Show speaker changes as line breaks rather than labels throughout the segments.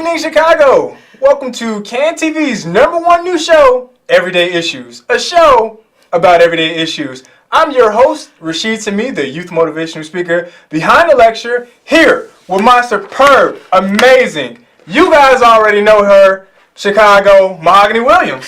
evening, Chicago. Welcome to CAN TV's #1 new show, Everyday Issues, a show about everyday issues. I'm your host, Rashid Sami, the youth motivational speaker behind the lecture, here with my superb, amazing, you guys already know her, Chicago, Mahogany Williams.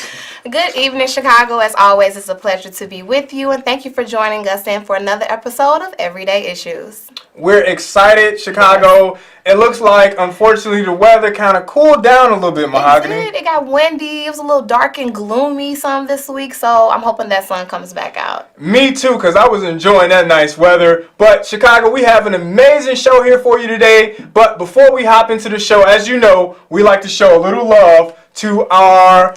Good evening, Chicago. As always, it's a pleasure to be with you, and thank you for joining us in for another episode of Everyday Issues.
We're excited, Chicago. It looks like, unfortunately, the weather kind of cooled down a little bit, Mahogany.
It got windy. It was a little dark and gloomy some this week, so I'm hoping that sun comes back out.
Me too, because I was enjoying that nice weather. But, Chicago, we have an amazing show here for you today. But before we hop into the show, as you know, we like to show a little love to our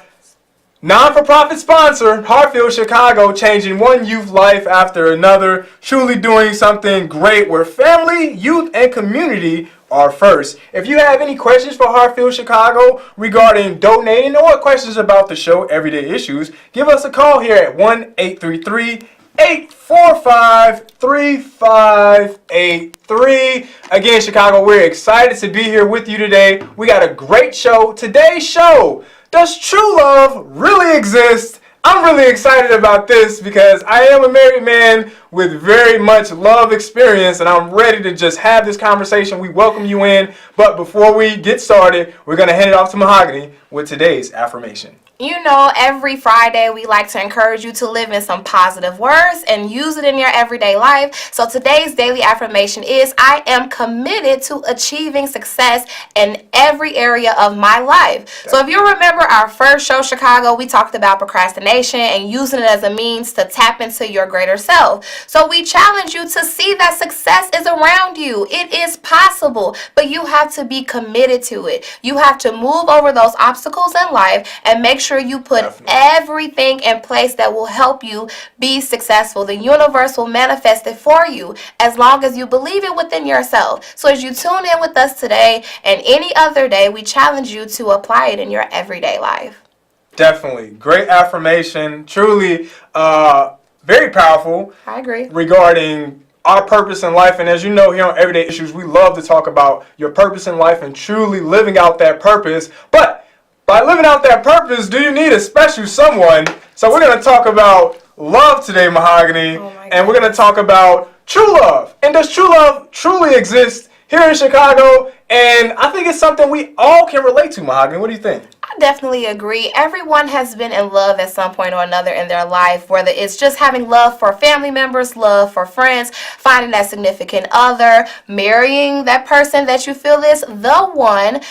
non-for-profit sponsor, Heartfield Chicago, changing one youth life after another, truly doing something great where family, youth, and community are first. If you have any questions for Heartfield Chicago regarding donating or questions about the show, Everyday Issues, give us a call here at 1-833-845-3583. Again, Chicago, we're excited to be here with you today. We got a great show. Today's show, does true love really exist? I'm really excited about this because I am a married man with very much love experience, and I'm ready to just have this conversation. We welcome you in, but before we get started, we're going to hand it off to Mahogany with today's affirmation.
You know, every Friday we like to encourage you to live in some positive words and use it in your everyday life. So today's daily affirmation is, I am committed to achieving success in every area of my life. So if you remember our first show, Chicago, we talked about procrastination and using it as a means to tap into your greater self. So we challenge you to see that success is around you. It is possible, but you have to be committed to it. You have to move over those obstacles in life and make sure you put everything in place that will help you be successful. The universe will manifest it for you as long as you believe it within yourself. So as you tune in with us today and any other day, we challenge you to apply it in your everyday life.
Definitely. Great affirmation. Truly very powerful.
I agree.
Regarding our purpose in life. And as you know, here on Everyday Issues, we love to talk about your purpose in life and truly living out that purpose. But by living out that purpose, do you need a special someone? So we're going to talk about love today, Mahogany. And we're going to talk about true love. And does true love truly exist here in Chicago? And I think it's something we all can relate to, Mahogany. What do you think?
I definitely agree. Everyone has been in love at some point or another in their life, whether it's just having love for family members, love for friends, finding that significant other, marrying that person that you feel is the one.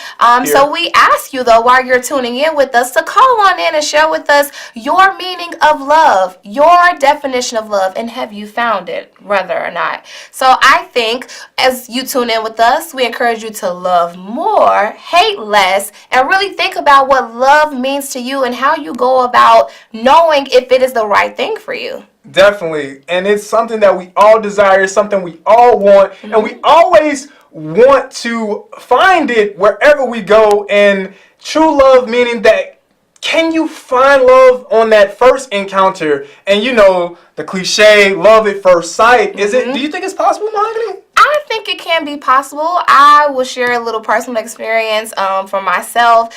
So we ask you, though, while you're tuning in with us, to call on in and share with us your meaning of love, your definition of love, and have you found it, whether or not. So I think as you tune in with us, we encourage you to love more, hate less, and really think about what love means to you and how you go about knowing if it is the right thing for you.
Definitely. And it's something that we all desire, something we all want, and we always want to find it wherever we go. And true love meaning that, can you find love on that first encounter? And you know, the cliche, love at first sight. Do you think it's possible, Mahogany?
I think it can be possible. I will share a little personal experience for myself.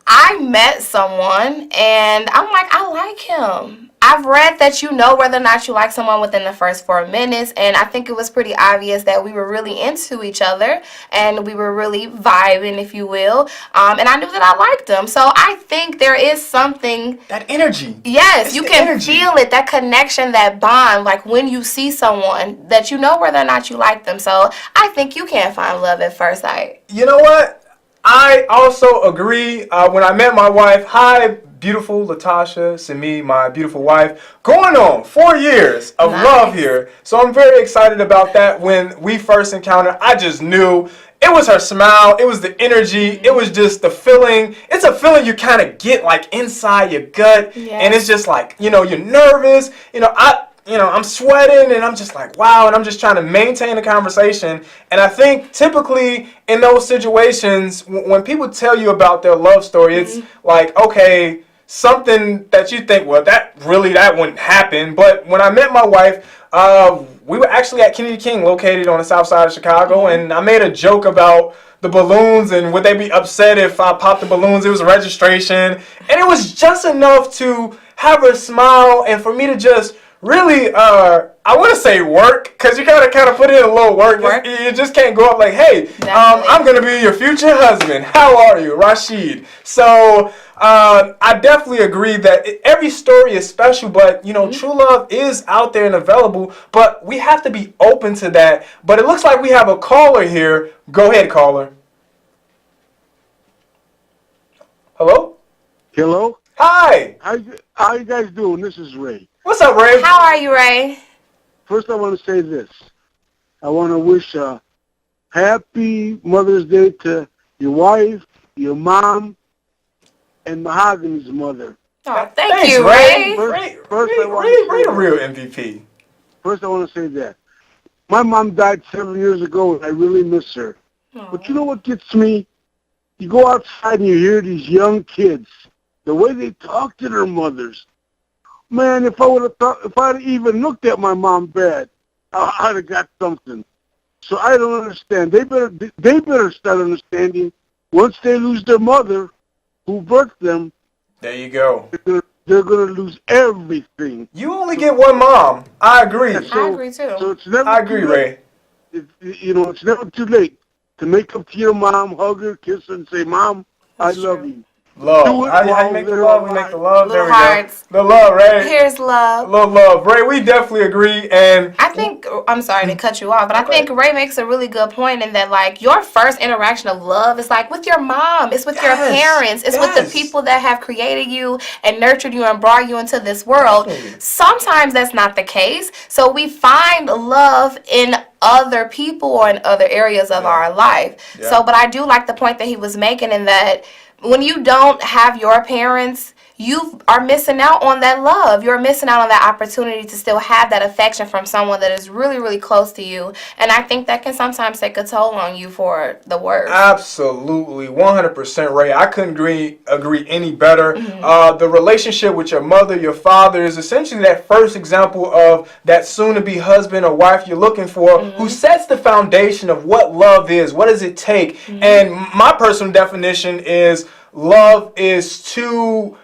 I met someone and I'm like, I like him. I've read that you know whether or not you like someone within the first 4 minutes, and I think it was pretty obvious that we were really into each other and we were really vibing, if you will, and I knew that I liked him. So I think there is something,
that energy.
Yes, you can feel it, that connection, that bond, like when you see someone that you know whether or not you like them. So I think you can find love at first sight.
You know what? I also agree. When I met my wife, hi, beautiful Latasha Sami, my beautiful wife, going on 4 years of love here. So I'm very excited about that. When we first encountered, I just knew it was her smile, it was the energy, it was just the feeling. It's a feeling you kind of get like inside your gut, and it's just like, you know, you're nervous, I'm sweating and I'm just like, wow, and I'm just trying to maintain the conversation. And I think typically in those situations, when people tell you about their love story, it's like, okay, something that you think, well, that wouldn't happen. But when I met my wife, we were actually at Kennedy King, located on the south side of Chicago, and I made a joke about the balloons, and would they be upset if I popped the balloons? It was registration, and it was just enough to have her smile and for me to just really, I want to say work, because you gotta kind of put in a little work. You just can't go up like, hey, I'm gonna be your future husband. How are you, Rashid? So I definitely agree that every story is special, but true love is out there and available. But we have to be open to that. But it looks like we have a caller here. Go ahead, caller. Hello.
Hello.
Hi.
How you guys doing? This is Ray.
What's up, Ray?
How are you, Ray?
First, I want to say this. I want to wish a happy Mother's Day to your wife, your mom, and Mahogany's mother.
Oh,
Thanks,
thank you,
Ray.
Ray.
Ray, the real MVP.
First, I want to say that. My mom died 7 years ago, and I really miss her.
Aww.
But you know what gets me? You go outside and you hear these young kids, the way they talk to their mothers. Man, if I'd even looked at my mom bad, I'd have got something. So I don't understand. They better start understanding. Once they lose their mother, who birthed them,
there you go.
They're gonna lose everything.
You only get one mom. I agree.
Yeah,
I agree too.
So it's never
I agree,
too late.
Ray.
It's never too late to make up to your mom, hug her, kiss her, and say, "Mom, I love you."
Love.
Do it
How you
while
make the
they're
love? We
alive.
make the love.
Little
there we
hearts.
go. The love, Ray.
Here's love.
Love. Ray, we definitely agree. And
I think, I'm sorry to cut you off, but I think Ray makes a really good point in that, like, your first interaction of love is, like, with your mom. It's with your parents. It's with the people that have created you and nurtured you and brought you into this world.
Definitely.
Sometimes that's not the case. So we find love in other people or in other areas of our life.
Yeah.
So, but I do like the point that he was making in that when you don't have your parents, you are missing out on that love. You're missing out on that opportunity to still have that affection from someone that is really, really close to you. And I think that can sometimes take a toll on you for the worse.
Absolutely, 100%, Ray. I couldn't agree any better. The relationship with your mother, your father is essentially that first example of that soon-to-be husband or wife you're looking for, who sets the foundation of what love is. What does it take? And my personal definition is love is two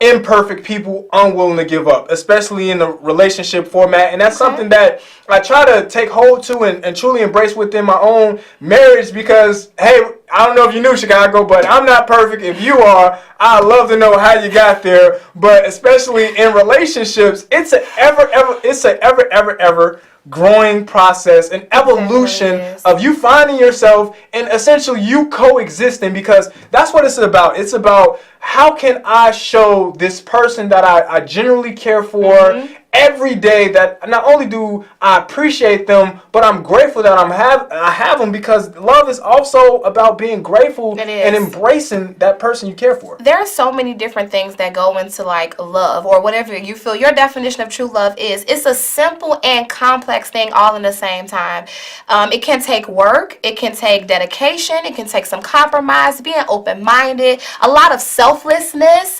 imperfect people unwilling to give up, especially in the relationship format. And that's something that I try to take hold to and truly embrace within my own marriage because, hey, I don't know if you knew, Chicago, but I'm not perfect. If you are, I'd love to know how you got there. But especially in relationships, it's a ever growing process, an evolution of you finding yourself and essentially you coexisting, because that's what it's about. It's about how can I show this person that I genuinely care for every day, that not only do I appreciate them, but I'm grateful that I have them, because love is also about being grateful and embracing that person you care for.
There are so many different things that go into like love or whatever you feel your definition of true love is. It's a simple and complex thing all in the same time. It can take work, it can take dedication, it can take some compromise, being open-minded, a lot of selflessness,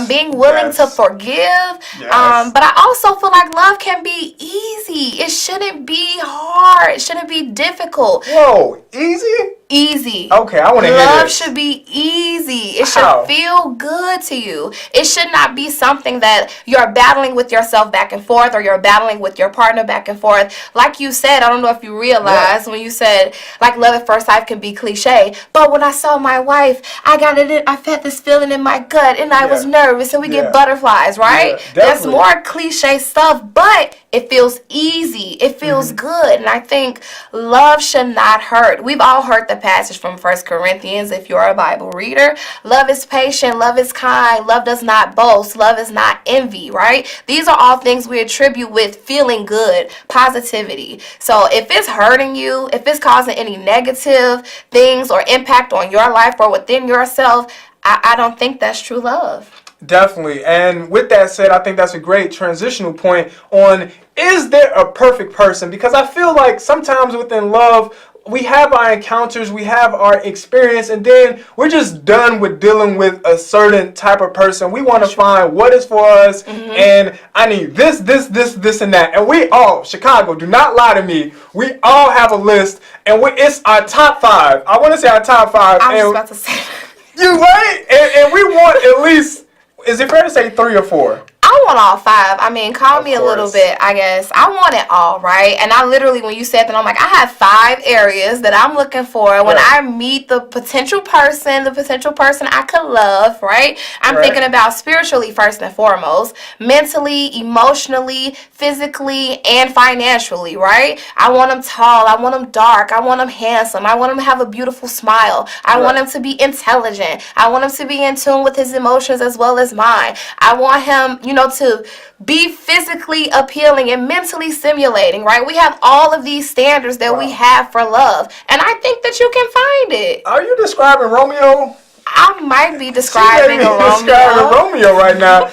being willing to forgive. But I also feel like love can be easy. It shouldn't be hard. It shouldn't be difficult.
Whoa, easy?
Easy.
Okay, I want to hear this.
Love should be easy. It should feel good to you. It should not be something that you're battling with yourself back and forth, or you're battling with your partner back and forth. Like you said, I don't know if you realized when you said, like, love at first sight can be cliche, but when I saw my wife, I felt this feeling in my gut, and I was nervous, and we get butterflies, right? That's more cliche stuff, but it feels easy. It feels good. And I think love should not hurt. We've all heard the passage from 1 Corinthians, if you're a Bible reader. Love is patient. Love is kind. Love does not boast. Love is not envy, right? These are all things we attribute with feeling good, positivity. So if it's hurting you, if it's causing any negative things or impact on your life or within yourself, I don't think that's true love.
Definitely. And with that said, I think that's a great transitional point on, is there a perfect person? Because I feel like sometimes within love, we have our encounters, we have our experience, and then we're just done with dealing with a certain type of person. We want to find what is for us, and I need this, and that. And we all, Chicago, do not lie to me. We all have a list, and it's our top 5. I want to say our top 5.
I was just about to say that.
You right? And we want at least, is it fair to say 3 or 4?
I want all 5. I mean, call me a little
course.
bit, I guess. I want it all, right? And I literally, when you said that, I'm like, I have 5 areas that I'm looking for when I meet the potential person I could love, right? I'm thinking about spiritually first and foremost, mentally, emotionally, physically, and financially, right? I want him tall. I want him dark. I want him handsome. I want him to have a beautiful smile. I want him to be intelligent. I want him to be in tune with his emotions as well as mine. I want him, to be physically appealing and mentally stimulating, right? We have all of these standards that we have for love, and I think that you can find it.
Are you describing Romeo?
I might be describing a Romeo.
Describing Romeo right now.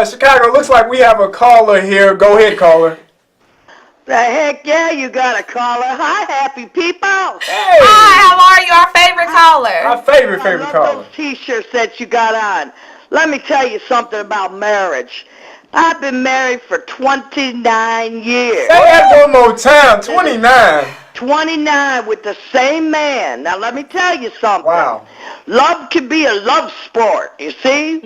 Chicago, looks like we have a caller here. Go ahead, caller.
The heck yeah, you got a caller. Hi, happy people.
Hey.
Hi, how are you? Our favorite caller.
Our favorite
I love
caller.
those T-shirts that you got on. Let me tell you something about marriage. I've been married for 29 years.
Say that one more time. 29.
29 with the same man. Now let me tell you something.
Wow.
Love can be a love sport, you see?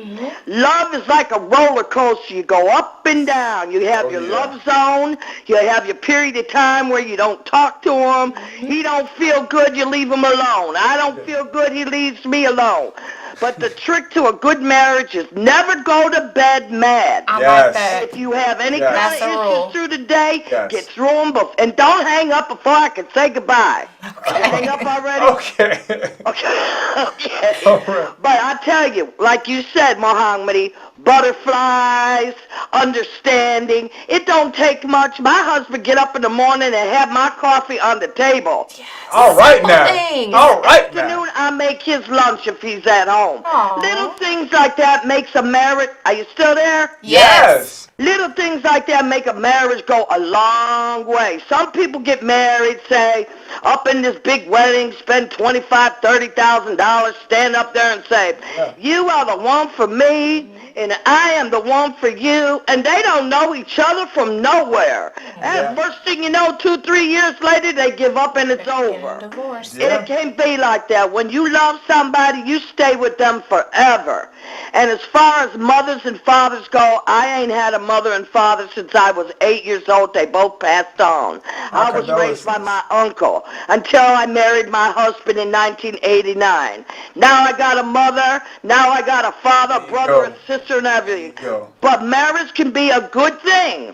Love is like a roller coaster. You go up and down. You have your love zone. You have your period of time where you don't talk to him. He don't feel good, you leave him alone. I don't feel good, he leaves me alone. But the trick to a good marriage is never go to bed mad.
I like that.
If you have any kind
That's
of
a rule.
issues through the day, get through them, and don't hang up before I can say goodbye. You hang up already?
Okay.
Okay.
All right.
But I tell you, like you said, Mohammadi, butterflies, understanding. It don't take much. My husband get up in the morning and have my coffee on the table.
Yes.
All right now.
Things.
All right
Afternoon,
now.
I make his lunch if he's at home.
Aww.
Little things like that makes a marriage. Are you still there?
Yes.
Little things like that make a marriage go a long way. Some people get married, say, up in this big wedding, spend $25,000, $30,000, stand up there and say, you are the one for me, and I am the one for you, and they don't know each other from nowhere. And first thing you know, 2-3 years later, they give up and it's over.
Divorce.
It can't be like that. When you love somebody, you stay with them forever. And as far as mothers and fathers go, I ain't had a mother and father since I was 8 years old. They both passed on. I was raised by my uncle until I married my husband in 1989. Now I got a mother. Now I got a father, brother, and sister and everything. But marriage can be a good thing.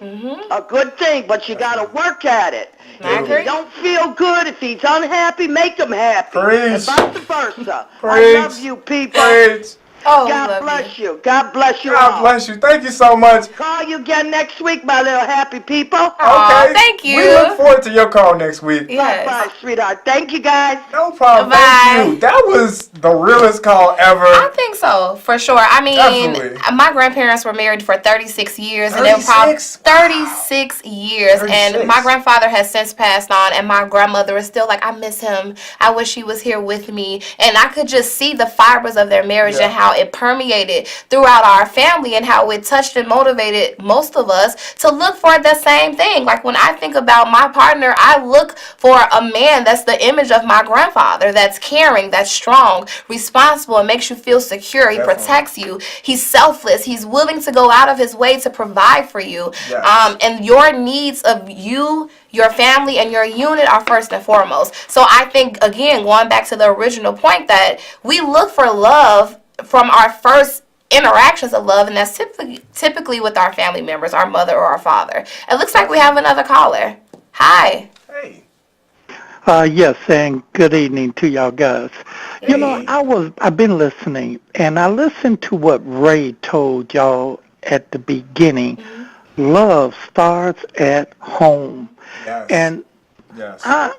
A good thing, but you got to work at it. If he don't feel good, if he's unhappy, make him happy. And vice versa. I love you, people.
Oh,
God bless you. God bless you
God
all.
bless you. Thank you so much.
Call you again next week, my little happy people.
Okay.
Thank you.
We look forward to your call next week.
Yes.
Bye, sweetheart. Thank you, guys.
No problem.
Bye.
Thank you. That was the realest call ever.
I think so, for sure. I mean,
Definitely.
my grandparents were married for 36 years. And they were probably 36 years.
36.
And my grandfather has since passed on, and my grandmother is still like, I miss him. I wish he was here with me. And I could just see the fibers of their marriage and how it permeated throughout our family and how it touched and motivated most of us to look for the same thing. Like when I think about my partner, I look for a man that's the image of my grandfather, that's caring, that's strong, responsible, and makes you feel secure. He protects you. He's selfless. He's willing to go out of his way to provide for you. And your needs of you, your family, and your unit are first and foremost. So I think, again, going back to the original point, that we look for love from our first interactions of love, and that's typically with our family members, our mother or our father. It looks like we have another caller. Hi.
Hey.
Yes, and good evening to y'all guys.
Hey.
You know, I've been listening, and I listened to what Ray told y'all at the beginning. Love starts at home.
Yes.
And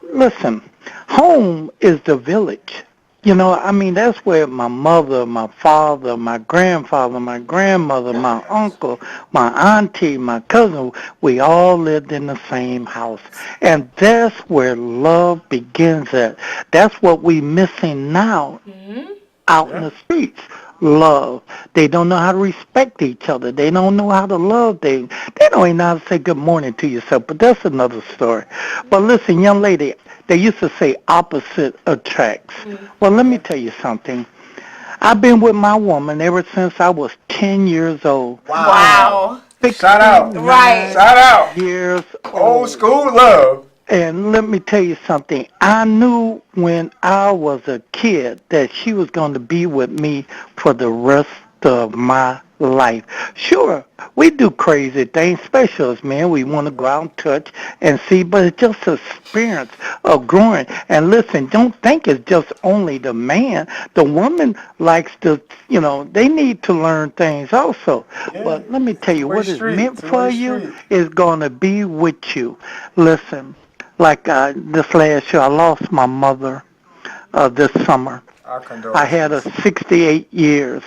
listen, home is the village. You know, I mean, that's where my mother, my father, my grandfather, my grandmother, my uncle, my auntie, my cousin, we all lived in the same house. And that's where love begins at. That's what we missing now out in
Yeah.
the streets. Love. They don't know how to respect each other. They don't know how to love. They don't even know how to say good morning to yourself. But that's another story. But listen, young lady, they used to say opposite attracts. Well, let me tell you something. I've been with my woman ever since I was 10 years old.
Wow.
Wow.
Shout out.
69
Right.
Shout out.
years
Old
old.
school love.
And let me tell you something. I knew when I was a kid that she was going to be with me for the rest of my life. Sure, we do crazy things, especially as men. We want to go out and touch and see, but it's just an experience of growing. And listen, don't think it's just only the man. The woman likes to, they need to learn things also.
Yeah.
But let me tell you,
Two-way
what is
street.
meant for
Two-way
you
street.
is going to be with you. Listen. Like this last year, I lost my mother this summer.
Our
I had her
condolences.
68 years,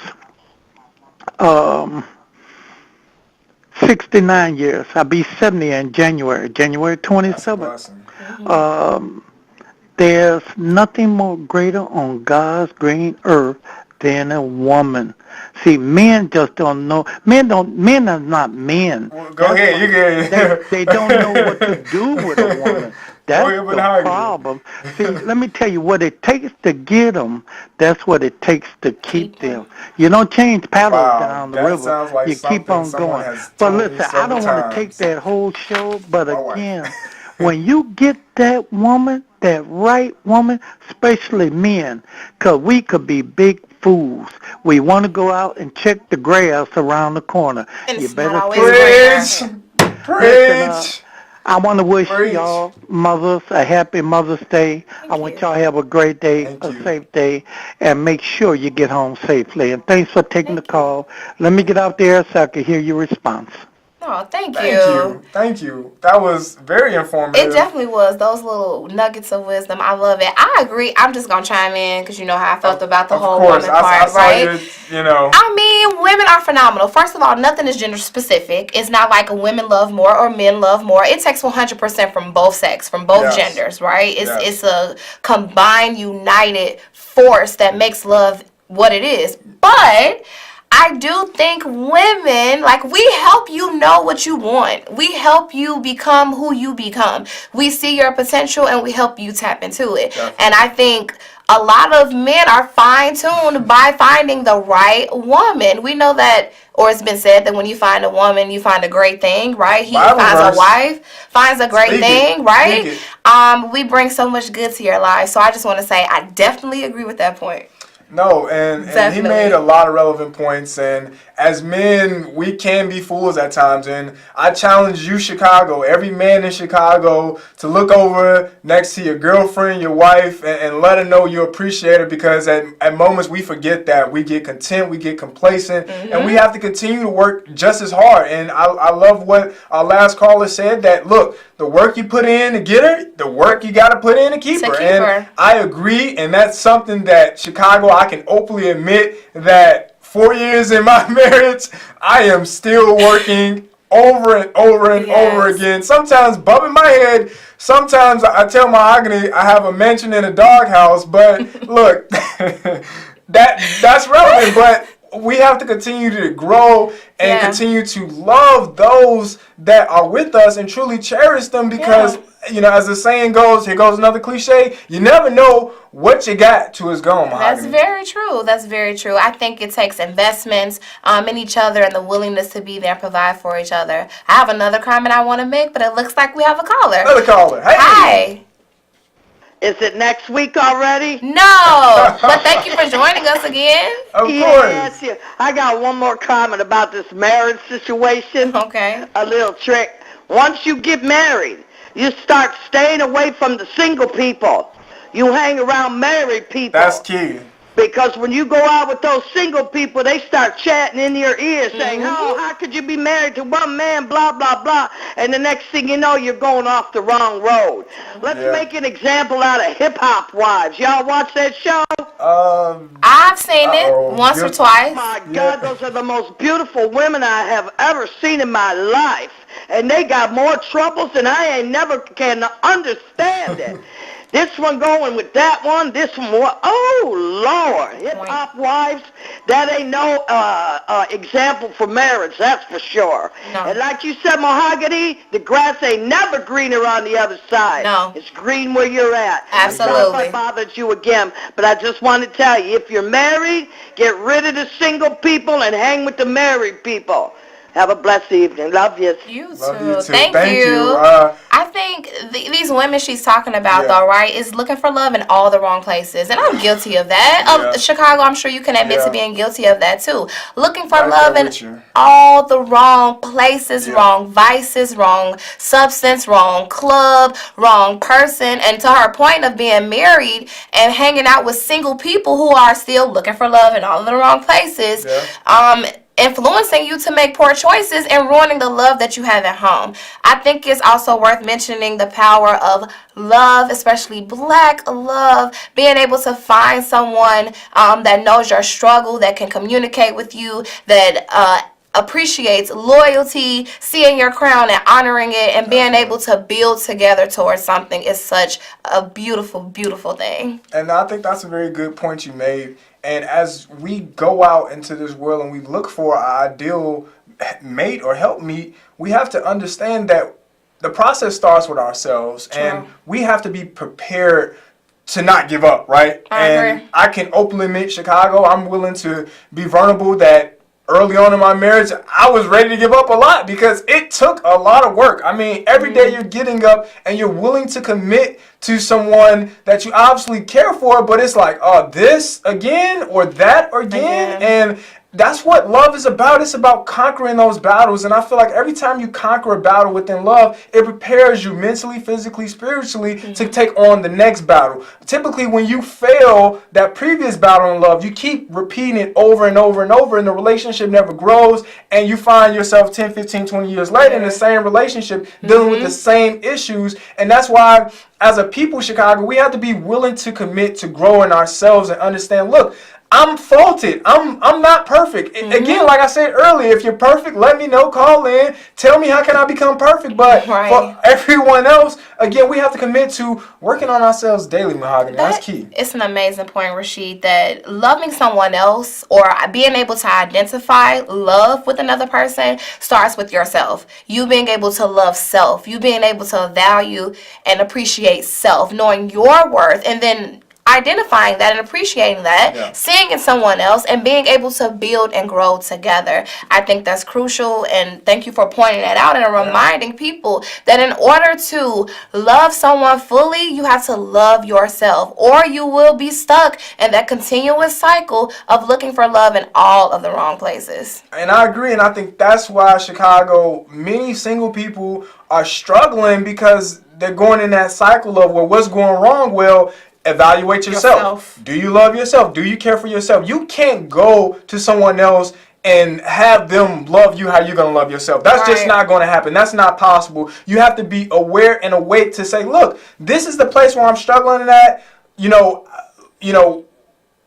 69 years. I'll be 70 in January
That's a
27th.
blessing.
Um, there's nothing more greater on God's green earth than a woman. See, men just don't know. Men are not men.
Well, go ahead. You
They don't know what to do with a woman. That's
ahead, but
the
how you?
problem. See, let me tell you, what it takes to get them, that's what it takes to keep them. You don't change paddles
Wow,
down the
that
river.
sounds like
You keep
something
on
someone
going.
has
But
told me
listen, I
several
don't want to take
times.
that whole show, but
My wife.
again, when you get that woman, that right woman, especially men, 'cause we could be big fools. We want to go out and check the grass around the corner.
And
You
it's not
better
always
take
Preach.
Listen,
Preach.
I want to wish
Preach.
y'all mothers a happy Mother's Day. I want y'all to have a great day,
Thank
a
you.
safe day, and make sure you get home safely. And thanks for taking the call. Let me get out there so I can hear your response.
Oh, thank
Thank
you.
you. Thank you. That was very informative.
It definitely was. Those little nuggets of wisdom. I love it. I agree. I'm just going to chime in because you know how I felt about the
Of
whole
course,
woman
I
part,
saw
right?
your.
I mean, women are phenomenal. First of all, nothing is gender specific. It's not like women love more or men love more. It takes 100% from both sex, from both
Yes.
genders, right?
Yes.
It's a combined, united force that makes love what it is. But I do think women, like, we help you know what you want. We help you become who you become. We see your potential and we help you tap into it.
Definitely.
And I think a lot of men are fine-tuned by finding the right woman. We know that, or it's been said that when you find a woman, you find a great thing, right? He
Bible
finds
verse.
a wife, finds a great
Speak it.
thing, right?
Speak it.
We bring so much good to your life. So I just want to say I definitely agree with that point.
No, and he
Definitely.
made a lot of relevant points. And as men, we can be fools at times. And I challenge you, Chicago, every man in Chicago, to look over next to your girlfriend, your wife, and let her know you appreciate her. Because at moments we forget that. We get content, we get complacent, and we have to continue to work just as hard. And I love what our last caller said, that, look, the work you put in to get her, the work you got to put in to keep her. And I agree, and that's something that Chicago, I can openly admit that 4 years in my marriage, I am still working over and over and over again. Sometimes bumping my head. Sometimes I tell Mahogany I have a mansion in a doghouse. But look, that's relevant. But we have to continue to grow and continue to love those that are with us and truly cherish them, because as the saying goes, here goes another cliche, you never know what you got till it's gone, Mahogany.
That's very true. That's very true. I think it takes investments in each other and the willingness to be there and provide for each other. I have another comment I want to make, but it looks like we have a caller.
Another caller. Hey.
Hi.
Is it next week already?
No, but thank you for joining us again.
Of
Yes, yeah. I got one more comment about this marriage situation.
Okay.
A little trick. Once you get married, you start staying away from the single people. You hang around married people.
That's key.
Because when you go out with those single people, they start chatting in your ear saying, oh, how could you be married to one man, blah, blah, blah. And the next thing you know, you're going off the wrong road. Let's make an example out of Hip Hop Wives. Y'all watch that show?
I've seen it once or twice.
My God, those are the most beautiful women I have ever seen in my life. And they got more troubles than I ain't never can understand it. This one going with that one, this one, oh, Lord. Hip-hop wives, that ain't no example for marriage, that's for sure.
No.
And like you said, Mahogany, the grass ain't never greener on the other side.
No.
It's green where you're at.
Absolutely.
I'm sorry if I bothered you again, but I just want to tell you, if you're married, get rid of the single people and hang with the married people. Have a blessed evening. Love you.
You too.
Love you too.
Thank you. I think these women she's talking about, though, right, is looking for love in all the wrong places. And I'm guilty of that. Chicago, I'm sure you can admit to being guilty of that, too. Looking for love in all the wrong places, wrong vices, wrong substance, wrong club, wrong person. And to her point of being married and hanging out with single people who are still looking for love in all of the wrong places, influencing you to make poor choices and ruining the love that you have at home. I think it's also worth mentioning the power of love, especially black love, being able to find someone that knows your struggle, that can communicate with you, that appreciates loyalty, seeing your crown and honoring it, and being able to build together towards something is such a beautiful, beautiful thing.
And I think that's a very good point you made. And as we go out into this world and we look for our ideal mate or helpmeet, we have to understand that the process starts with ourselves. True. And we have to be prepared to not give up, right?
I agree.
I can openly admit, Chicago, I'm willing to be vulnerable that early on in my marriage, I was ready to give up a lot because it took a lot of work. I mean, every day you're getting up and you're willing to commit to someone that you obviously care for, but it's like, this again or that again. And that's what love is about. It's about conquering those battles. And I feel like every time you conquer a battle within love, it prepares you mentally, physically, spiritually to take on the next battle. Typically, when you fail that previous battle in love, you keep repeating it over and over and over, and the relationship never grows, and you find yourself 10, 15, 20 years later in the same relationship dealing with the same issues. And that's why, as a people, Chicago, we have to be willing to commit to growing ourselves and understand, look, I'm faulted. I'm not perfect. Again, like I said earlier, if you're perfect, let me know. Call in. Tell me how can I become perfect. But for everyone else, again, we have to commit to working on ourselves daily, Mahogany. That's key.
It's an amazing point, Rashid, that loving someone else or being able to identify love with another person starts with yourself. You being able to love self. You being able to value and appreciate self, knowing your worth, and then identifying that and appreciating that, seeing in someone else, and being able to build and grow together. I think that's crucial, and thank you for pointing that out and reminding people that in order to love someone fully, you have to love yourself, or you will be stuck in that continuous cycle of looking for love in all of the wrong places.
And I agree, and I think that's why, Chicago, many single people are struggling because they're going in that cycle of, well, what's going wrong? Well, evaluate yourself. Do you love yourself? Do you care for yourself? You can't go to someone else and have them love you how you're going to love yourself. That's just not going to happen. That's not possible. You have to be aware and awake to say, look, this is the place where I'm struggling at. You know,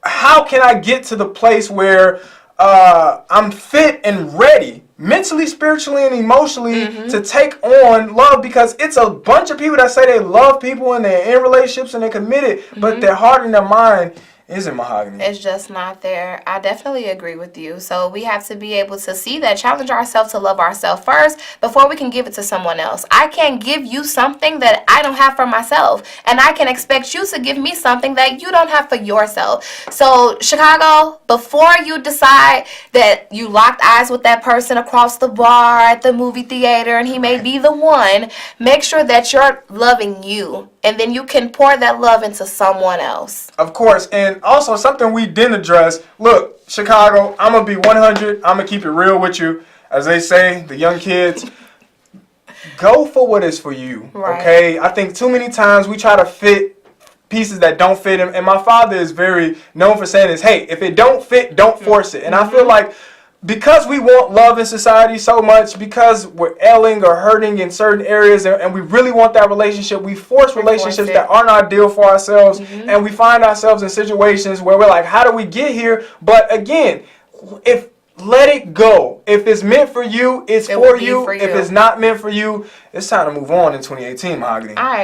how can I get to the place where I'm fit and ready, mentally, spiritually, and emotionally to take on love? Because it's a bunch of people that say they love people and they're in relationships and they're committed, but their heart and their mind isn't, Mahogany.
It's just not there. I definitely agree with you. So we have to be able to see that, challenge ourselves to love ourselves first before we can give it to someone else. I can't give you something that I don't have for myself, and I can expect you to give me something that you don't have for yourself. So Chicago, before you decide that you locked eyes with that person across the bar at the movie theater and he may be the one, make sure that you're loving you, and then you can pour that love into someone else.
Of course. And also something we didn't address. Look, Chicago, I'm going to be 100. I'm going to keep it real with you. As they say, the young kids, go for what is for you. Okay? I think too many times we try to fit pieces that don't fit him. And my father is very known for saying this, hey, if it don't fit, don't force it. And I feel like because we want love in society so much, because we're ailing or hurting in certain areas, and we really want that relationship, we force relationships that aren't ideal for ourselves, and we find ourselves in situations where we're like, how do we get here? But again, let it go. If it's meant for you, it's for you. If it's not meant for you, it's time to move on in 2018, Mahogany.
I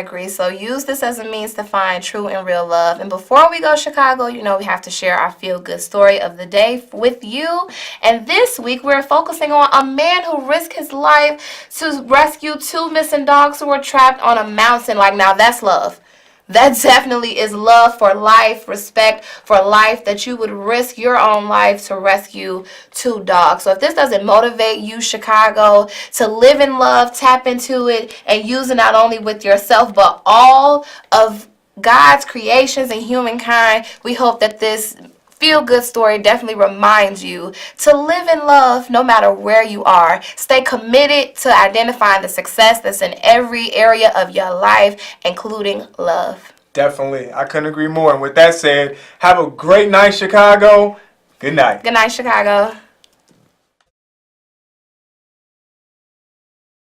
agree. So use this as a means to find true and real love. And before we go Chicago, we have to share our feel-good story of the day with you. And this week, we're focusing on a man who risked his life to rescue 2 missing dogs who were trapped on a mountain. Like, now that's love. That definitely is love for life, respect for life, that you would risk your own life to rescue 2 dogs. So if this doesn't motivate you, Chicago, to live in love, tap into it, and use it not only with yourself, but all of God's creations and humankind, we hope that this feel-good story definitely reminds you to live in love no matter where you are. Stay committed to identifying the success that's in every area of your life, including love.
Definitely. I couldn't agree more. And with that said, have a great night, Chicago. Good night.
Good night, Chicago.